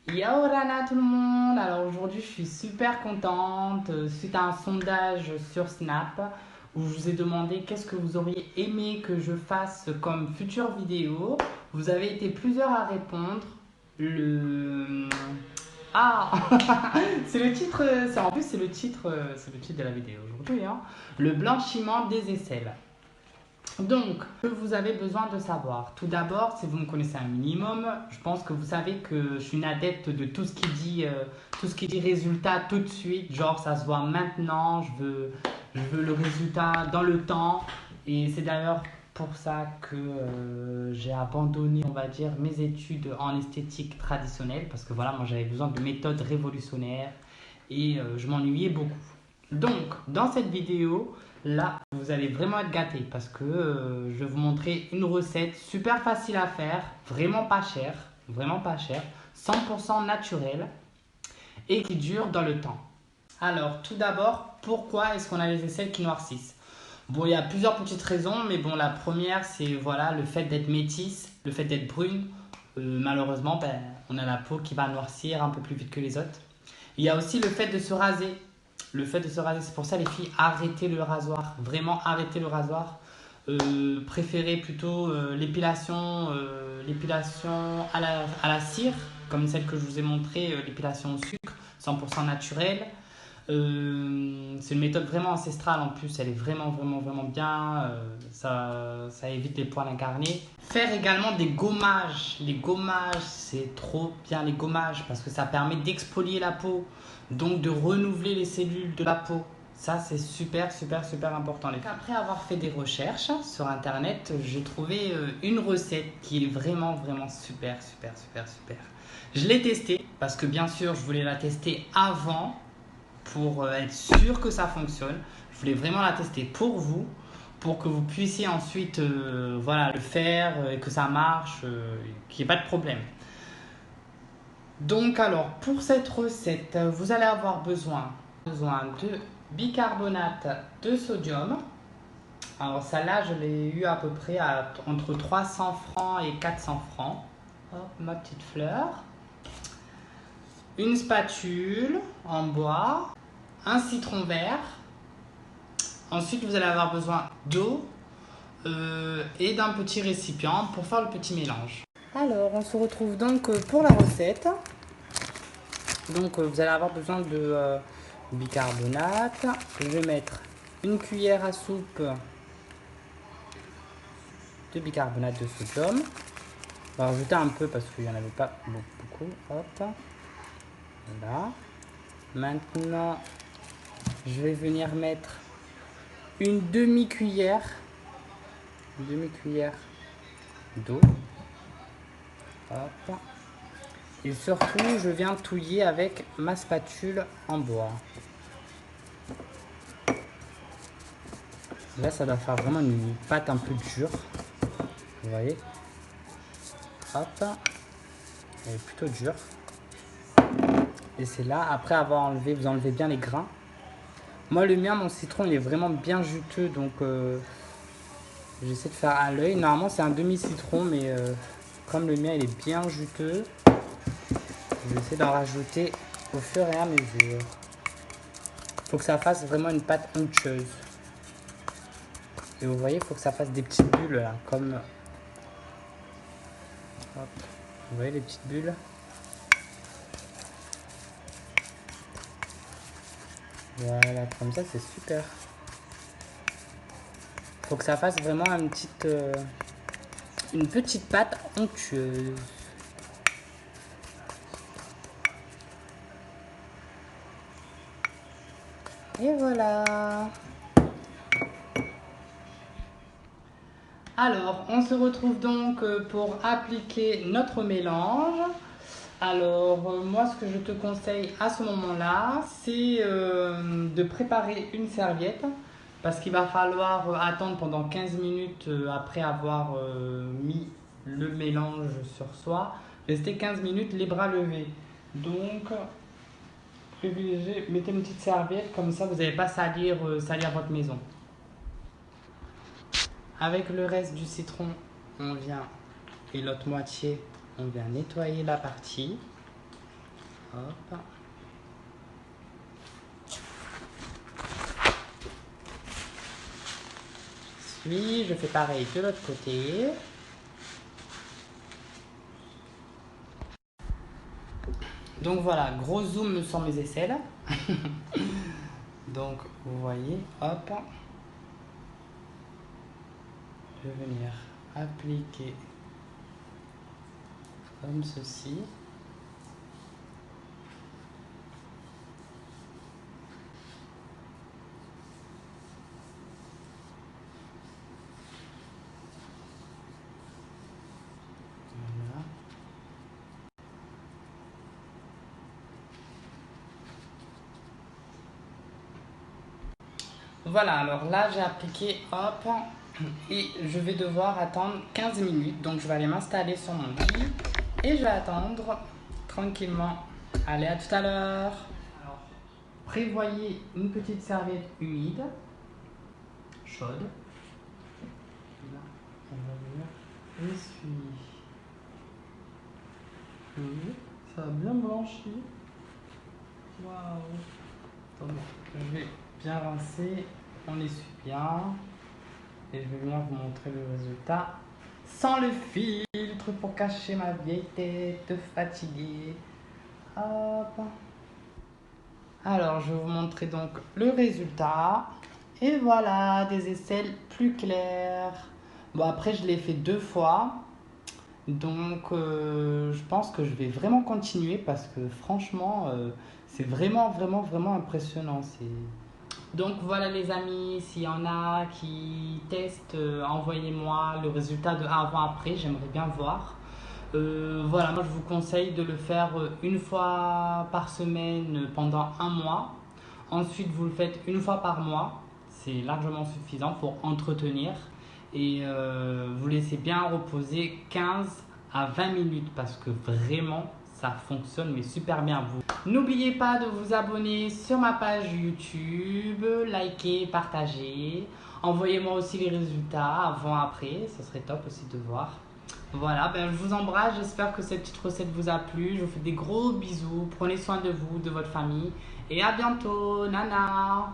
Yo Rana tout le monde. Alors aujourd'hui je suis super contente suite à un sondage sur Snap où je vous ai demandé qu'est-ce que vous auriez aimé que je fasse comme future vidéo. Vous avez été plusieurs à répondre. Le ah c'est le titre, en plus c'est le titre de la vidéo aujourd'hui, hein. Le blanchiment des aisselles. Donc, que vous avez besoin de savoir. Tout d'abord, si vous me connaissez un minimum, je pense que vous savez que je suis une adepte de tout ce qui dit résultat tout de suite. Genre, ça se voit maintenant, je veux le résultat dans le temps. Et c'est d'ailleurs pour ça que j'ai abandonné, on va dire, mes études en esthétique traditionnelle. Parce que voilà, moi j'avais besoin de méthodes révolutionnaires et je m'ennuyais beaucoup. Donc, dans cette vidéo, là, vous allez vraiment être gâtés parce que je vais vous montrer une recette super facile à faire, vraiment pas cher, 100% naturelle et qui dure dans le temps. Alors, tout d'abord, pourquoi est-ce qu'on a les aisselles qui noircissent? Bon, il y a plusieurs petites raisons, mais bon, la première, c'est voilà, le fait d'être métisse, le fait d'être brune. Malheureusement, ben, on a la peau qui va noircir un peu plus vite que les autres. Il y a aussi le fait de se raser. Le fait de se raser, c'est pour ça les filles, arrêtez le rasoir. Vraiment, arrêtez le rasoir. Préférez plutôt l'épilation à la cire, comme celle que je vous ai montrée, l'épilation au sucre, 100% naturelle. C'est une méthode vraiment ancestrale en plus, elle est vraiment bien. Ça évite les poils incarnés. Faire également des gommages. Les gommages, c'est trop bien les gommages parce que ça permet d'exfolier la peau, donc de renouveler les cellules de la peau. Ça, c'est super important. Après avoir fait des recherches sur internet, j'ai trouvé une recette qui est vraiment super. Je l'ai testée parce que bien sûr, je voulais la tester avant pour être sûr que ça fonctionne. Je voulais vraiment la tester pour vous, pour que vous puissiez ensuite voilà, le faire et que ça marche, qu'il n'y ait pas de problème. Donc alors, pour cette recette, vous allez avoir besoin de bicarbonate de sodium. Alors celle-là, je l'ai eu à peu près entre 300 francs et 400 francs. Hop, ma petite fleur. Une spatule en bois, un citron vert. Ensuite, vous allez avoir besoin d'eau et d'un petit récipient pour faire le petit mélange. Alors, on se retrouve donc pour la recette. Donc, vous allez avoir besoin de bicarbonate. Je vais mettre une cuillère à soupe de bicarbonate de sodium. On va rajouter un peu parce qu'il n'y en avait pas beaucoup. Hop. Voilà. Maintenant, je vais venir mettre une demi-cuillère d'eau. Hop. Et surtout, je viens touiller avec ma spatule en bois. Là, ça doit faire vraiment une pâte un peu dure. Vous voyez? Hop. Elle est plutôt dure. Et c'est là, après avoir enlevé, vous enlevez bien les grains. Moi, le mien, mon citron, il est vraiment bien juteux. Donc, j'essaie de faire à l'œil. Normalement, c'est un demi-citron, mais comme le mien, il est bien juteux, je vais essayer d'en rajouter au fur et à mesure. Il faut que ça fasse vraiment une pâte onctueuse. Et vous voyez, il faut que ça fasse des petites bulles là, comme... Hop. Vous voyez les petites bulles? Voilà, comme ça, c'est super. Il faut que ça fasse vraiment une petite pâte onctueuse. Et voilà. Alors, on se retrouve donc pour appliquer notre mélange. Alors, moi, ce que je te conseille à ce moment-là, c'est de préparer une serviette parce qu'il va falloir attendre pendant 15 minutes après avoir mis le mélange sur soi. Restez 15 minutes les bras levés. Donc, privilégiez, mettez une petite serviette, comme ça vous n'allez pas salir votre maison. Avec le reste du citron, on vient, et l'autre moitié, on vient nettoyer la partie. Hop. Je fais pareil de l'autre côté. Donc voilà, gros zoom sur mes aisselles. Donc vous voyez, hop. Je vais venir appliquer comme ceci. Voilà. Voilà, alors là j'ai appliqué, hop, et je vais devoir attendre 15 minutes. Donc je vais aller m'installer sur mon lit et je vais attendre tranquillement. Allez, à tout à l'heure. Alors, prévoyez une petite serviette humide, chaude. Là, on va venir essuyer. Oui, ça a bien blanchi. Waouh. Attendez, je vais bien rincer, on essuie bien. Et je vais venir vous montrer le résultat sans le filtre pour cacher ma vieille tête fatiguée. Hop. Alors, je vais vous montrer donc le résultat. Et voilà, des aisselles plus claires. Bon, après, je l'ai fait 2 fois. Donc, je pense que je vais vraiment continuer parce que franchement, c'est vraiment, vraiment, vraiment impressionnant. Donc voilà les amis, s'il y en a qui testent, envoyez-moi le résultat de avant-après, j'aimerais bien voir. Voilà, moi je vous conseille de le faire une fois par semaine pendant un mois. Ensuite vous le faites une fois par mois, c'est largement suffisant pour entretenir. Et vous laissez bien reposer 15 à 20 minutes parce que vraiment ça fonctionne mais super bien. N'oubliez pas de vous abonner sur ma page YouTube, liker, partager. Envoyez-moi aussi les résultats avant-après, ce serait top aussi de voir. Voilà, ben, je vous embrasse, j'espère que cette petite recette vous a plu. Je vous fais des gros bisous, prenez soin de vous, de votre famille et à bientôt, nana.